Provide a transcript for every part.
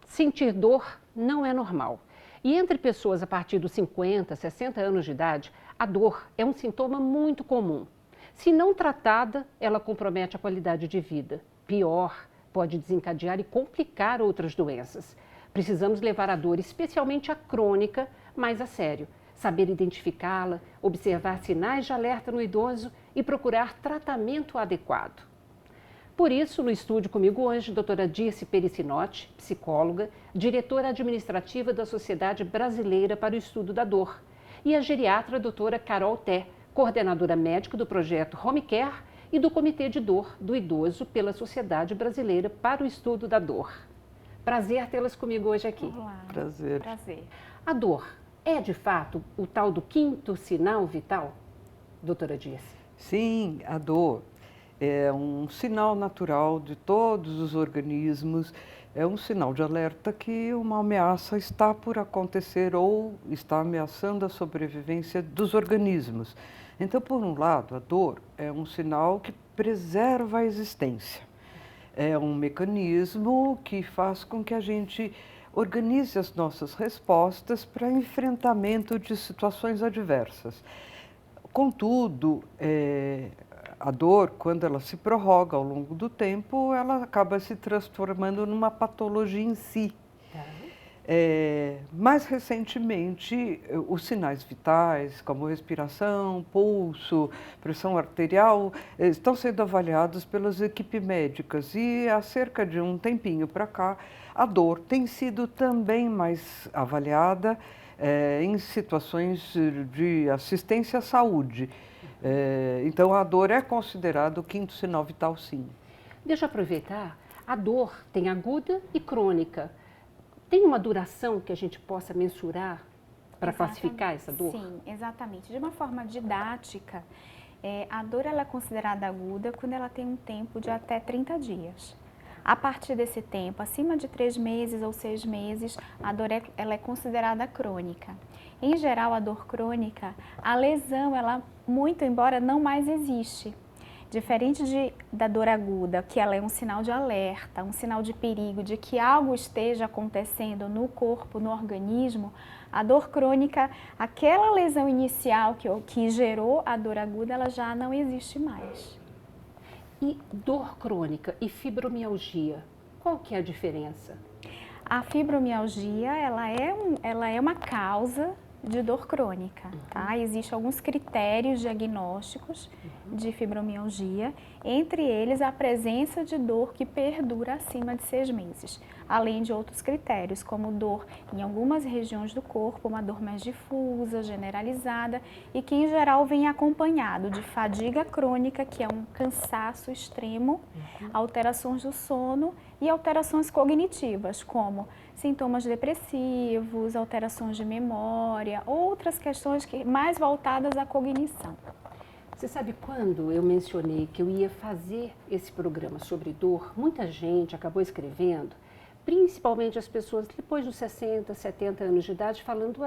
Sentir dor não é normal. E entre pessoas a partir dos 50, 60 anos de idade, a dor é um sintoma muito comum. Se não tratada, ela compromete a qualidade de vida. Pior, pode desencadear e complicar outras doenças. Precisamos levar a dor, especialmente a crônica, mais a sério. Saber identificá-la, observar sinais de alerta no idoso e procurar tratamento adequado. Por isso, no estúdio comigo hoje, a doutora Dirce Pericinotti, psicóloga, diretora administrativa da Sociedade Brasileira para o Estudo da Dor, e a geriatra doutora Carol Té, coordenadora médica do projeto Home Care e do Comitê de Dor do Idoso pela Sociedade Brasileira para o Estudo da Dor. Prazer tê-las comigo hoje aqui. Olá. Prazer. A dor é, de fato, o tal do quinto sinal vital, doutora Dirce? Sim, a dor é um sinal natural de todos os organismos, é um sinal de alerta que uma ameaça está por acontecer ou está ameaçando a sobrevivência dos organismos. Então, por um lado, a dor é um sinal que preserva a existência. É um mecanismo que faz com que a gente organize as nossas respostas para enfrentamento de situações adversas. Contudo, a dor, quando ela se prorroga ao longo do tempo, ela acaba se transformando numa patologia em si. Mais recentemente, os sinais vitais, como respiração, pulso, pressão arterial, estão sendo avaliados pelas equipes médicas e há cerca de um tempinho para cá, a dor tem sido também mais avaliada em situações de assistência à saúde. Então, a dor é considerada o quinto sinal vital, sim. Deixa eu aproveitar, a dor tem aguda e crônica. Tem uma duração que a gente possa mensurar para classificar essa dor? Sim, exatamente. De uma forma didática, a dor ela é considerada aguda quando ela tem um tempo de até 30 dias. A partir desse tempo, acima de 3 meses ou 6 meses, a dor ela é considerada crônica. Em geral, a dor crônica, a lesão, ela, muito embora não mais existe. Diferente da dor aguda, que ela é um sinal de alerta, um sinal de perigo, de que algo esteja acontecendo no corpo, no organismo, a dor crônica, aquela lesão inicial que gerou a dor aguda, ela já não existe mais. E dor crônica e fibromialgia, qual que é a diferença? A fibromialgia, ela é uma causa de dor crônica, tá? Existem alguns critérios diagnósticos de fibromialgia, entre eles a presença de dor que perdura acima de 6 meses, além de outros critérios, como dor em algumas regiões do corpo, uma dor mais difusa, generalizada e que em geral vem acompanhado de fadiga crônica, que é um cansaço extremo, alterações do sono e alterações cognitivas, como sintomas depressivos, alterações de memória, outras questões mais voltadas à cognição. Você sabe quando eu mencionei que eu ia fazer esse programa sobre dor, muita gente acabou escrevendo, principalmente as pessoas depois dos 60, 70 anos de idade, falando,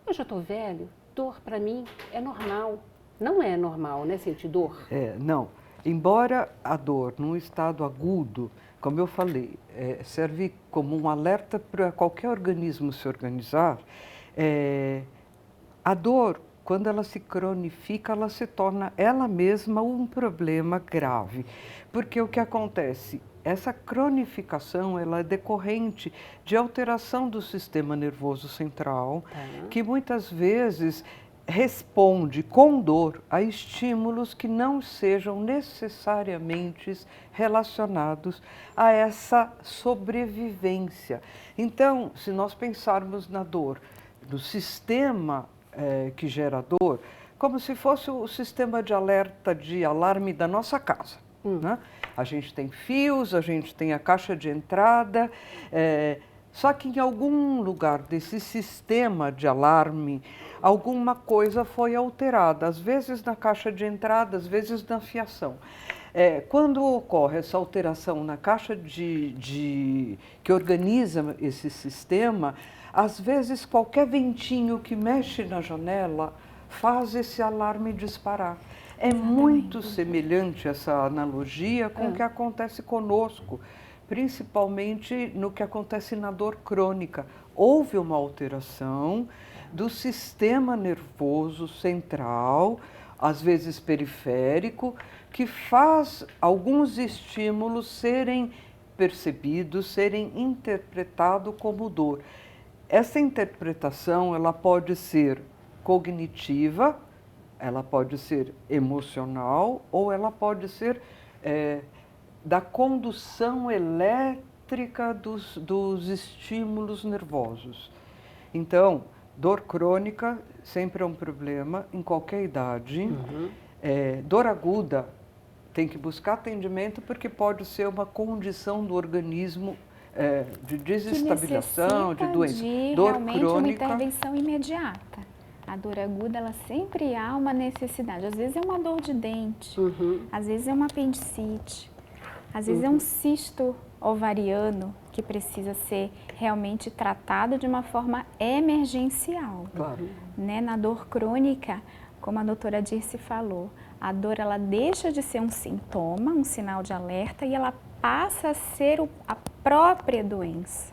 eu já estou velho, dor para mim é normal. Não é normal, né, sentir dor? Não. Embora a dor num estado agudo, como eu falei, serve como um alerta para qualquer organismo se organizar, a dor, quando ela se cronifica, ela se torna ela mesma um problema grave. Porque o que acontece? Essa cronificação ela é decorrente de alteração do sistema nervoso central, que muitas vezes responde com dor a estímulos que não sejam necessariamente relacionados a essa sobrevivência. Então, se nós pensarmos na dor, no sistema que gera dor, como se fosse o sistema de alerta, de alarme da nossa casa. Né? A gente tem fios, a gente tem a caixa de entrada, só que em algum lugar desse sistema de alarme, alguma coisa foi alterada, às vezes na caixa de entrada, às vezes na fiação. Quando ocorre essa alteração na caixa que organiza esse sistema, às vezes qualquer ventinho que mexe na janela faz esse alarme disparar. É muito semelhante essa analogia com o que acontece conosco. principalmente no que acontece na dor crônica. Houve uma alteração do sistema nervoso central, às vezes periférico, que faz alguns estímulos serem percebidos, serem interpretados como dor. Essa interpretação, ela pode ser cognitiva, ela pode ser emocional ou ela pode ser da condução elétrica dos estímulos nervosos. Então, dor crônica sempre é um problema em qualquer idade. Dor aguda tem que buscar atendimento porque pode ser uma condição do organismo de desestabilização, de doença. Dor realmente crônica, uma intervenção imediata. A dor aguda, ela sempre há uma necessidade. Às vezes é uma dor de dente, às vezes é uma apendicite, às vezes é um cisto ovariano que precisa ser realmente tratado de uma forma emergencial. claro. Né? Na dor crônica, como a doutora Dirce falou, a dor ela deixa de ser um sintoma, um sinal de alerta, e ela passa a ser a própria doença.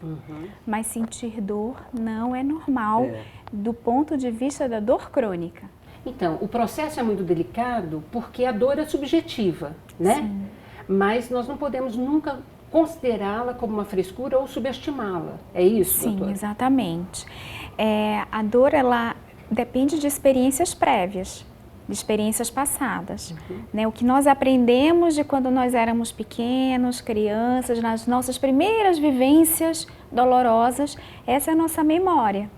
Mas sentir dor não é normal do ponto de vista da dor crônica. Então, o processo é muito delicado porque a dor é subjetiva, né? Sim. Mas nós não podemos nunca considerá-la como uma frescura ou subestimá-la. É isso, Sim, doutora? exatamente. A dor, ela depende de experiências prévias, de experiências passadas. Né? O que nós aprendemos de quando nós éramos pequenos, crianças, nas nossas primeiras vivências dolorosas, essa é a nossa memória.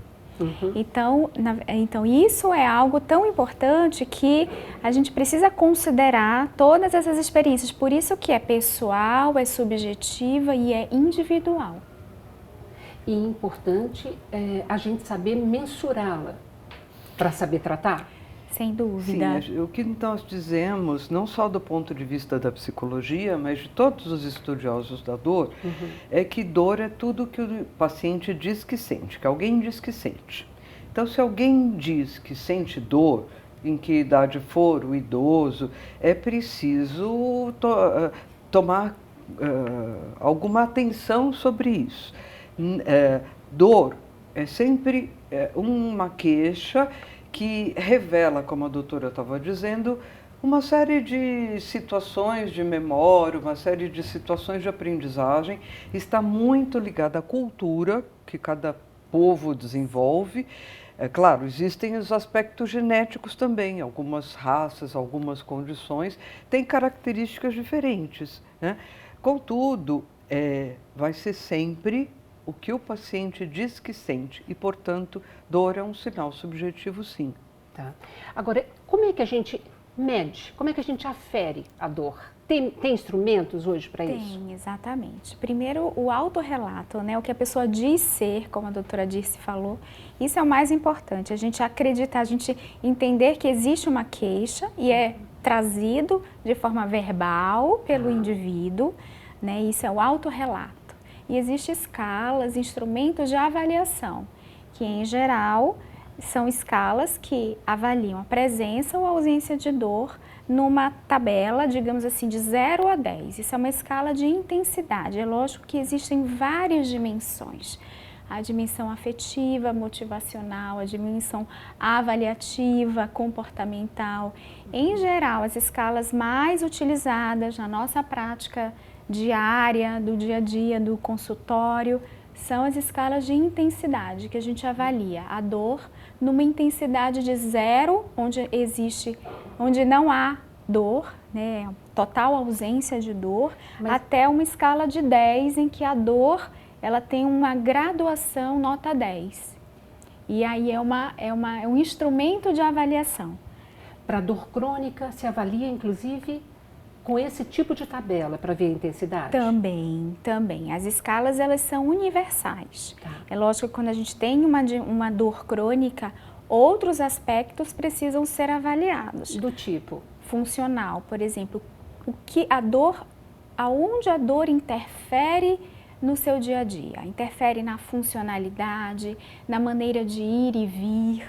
Então, isso é algo tão importante que a gente precisa considerar todas essas experiências. Por isso que é pessoal, é subjetiva e é individual. E importante a gente saber mensurá-la para saber tratar? Sem dúvida. Sim, o que nós dizemos, não só do ponto de vista da psicologia, mas de todos os estudiosos da dor, é que dor é tudo que o paciente diz que sente, que alguém diz que sente. Então, se alguém diz que sente dor, em que idade for o idoso, é preciso tomar alguma atenção sobre isso. Dor é sempre uma queixa que revela, como a doutora estava dizendo, uma série de situações de memória, uma série de situações de aprendizagem. Está muito ligada à cultura que cada povo desenvolve. É claro, existem os aspectos genéticos também. Algumas raças, algumas condições têm características diferentes, né? Contudo, vai ser sempre o que o paciente diz que sente e, portanto, dor é um sinal subjetivo, sim. Tá. Agora, como é que a gente mede? Como é que a gente afere a dor? Tem instrumentos hoje para isso? Tem, exatamente. Primeiro, o autorrelato, né? O que a pessoa diz ser, como a doutora Dirce falou, isso é o mais importante. A gente acreditar, a gente entender que existe uma queixa e é trazido de forma verbal pelo indivíduo, né? Isso é o autorrelato. E existem escalas, instrumentos de avaliação, que em geral são escalas que avaliam a presença ou ausência de dor numa tabela, digamos assim, de 0 a 10. Isso é uma escala de intensidade. É lógico que existem várias dimensões. A dimensão afetiva, motivacional, a dimensão avaliativa, comportamental. Em geral, as escalas mais utilizadas na nossa prática diária, do dia a dia, do consultório, são as escalas de intensidade, que a gente avalia a dor numa intensidade de 0, onde não há dor, né, total ausência de dor, até uma escala de 10, em que a dor ela tem uma graduação nota 10. E aí é um instrumento de avaliação. Para dor crônica, se avalia, inclusive, com esse tipo de tabela para ver a intensidade? Também. As escalas, elas são universais. Tá. É lógico que quando a gente tem uma dor crônica, outros aspectos precisam ser avaliados. Do tipo? Funcional, por exemplo, aonde a dor interfere no seu dia a dia? Interfere na funcionalidade, na maneira de ir e vir,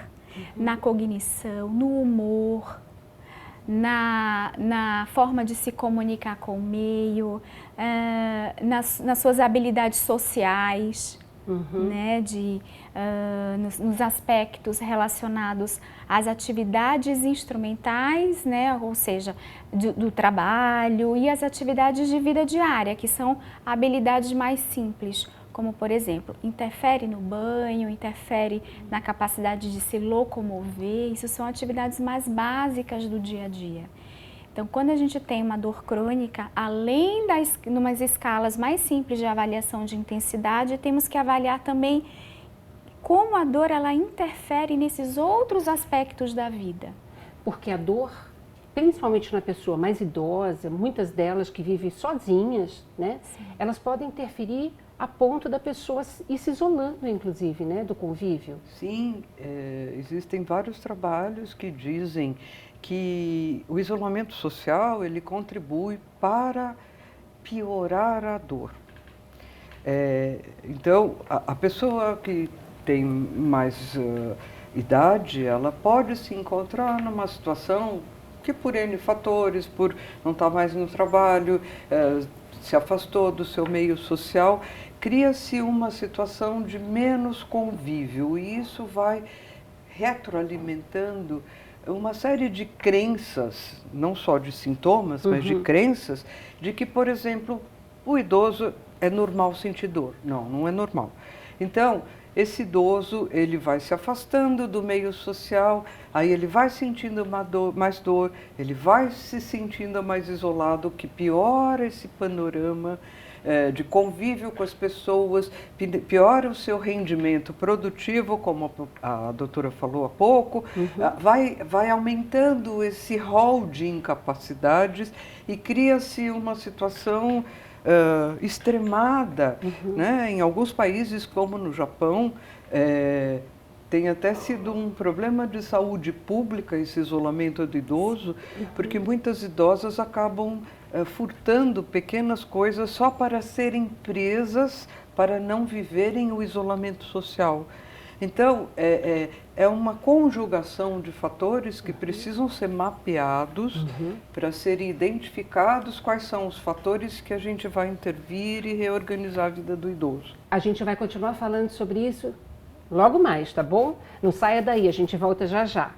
na cognição, no humor, na forma de se comunicar com o meio, nas suas habilidades sociais, né, nos aspectos relacionados às atividades instrumentais, né, ou seja, do trabalho, e as atividades de vida diária, que são habilidades mais simples, como, por exemplo, interfere no banho, interfere na capacidade de se locomover. Isso são atividades mais básicas do dia a dia. Então, quando a gente tem uma dor crônica, além de umas escalas mais simples de avaliação de intensidade, temos que avaliar também como a dor ela interfere nesses outros aspectos da vida. Porque a dor, principalmente na pessoa mais idosa, muitas delas que vivem sozinhas, né? Elas podem interferir a ponto da pessoa ir se isolando, inclusive, né, do convívio. Sim, existem vários trabalhos que dizem que o isolamento social ele contribui para piorar a dor. Então, a pessoa que tem mais idade, ela pode se encontrar numa situação que por N fatores, por não estar mais no trabalho, se afastou do seu meio social, cria-se uma situação de menos convívio e isso vai retroalimentando uma série de crenças, não só de sintomas, mas de crenças, de que, por exemplo, o idoso é normal sentir dor. Não, não é normal. Então, esse idoso, ele vai se afastando do meio social, aí ele vai sentindo mais dor, ele vai se sentindo mais isolado, o que piora esse panorama de convívio com as pessoas, piora o seu rendimento produtivo, como a doutora falou há pouco, vai aumentando esse rol de incapacidades e cria-se uma situação extremada, né? Em alguns países, como no Japão, tem até sido um problema de saúde pública esse isolamento do idoso, porque muitas idosas acabam furtando pequenas coisas só para serem presas, para não viverem o isolamento social. Então, é uma conjugação de fatores que precisam ser mapeados para serem identificados quais são os fatores que a gente vai intervir e reorganizar a vida do idoso. A gente vai continuar falando sobre isso logo mais, tá bom? Não saia daí, a gente volta já já.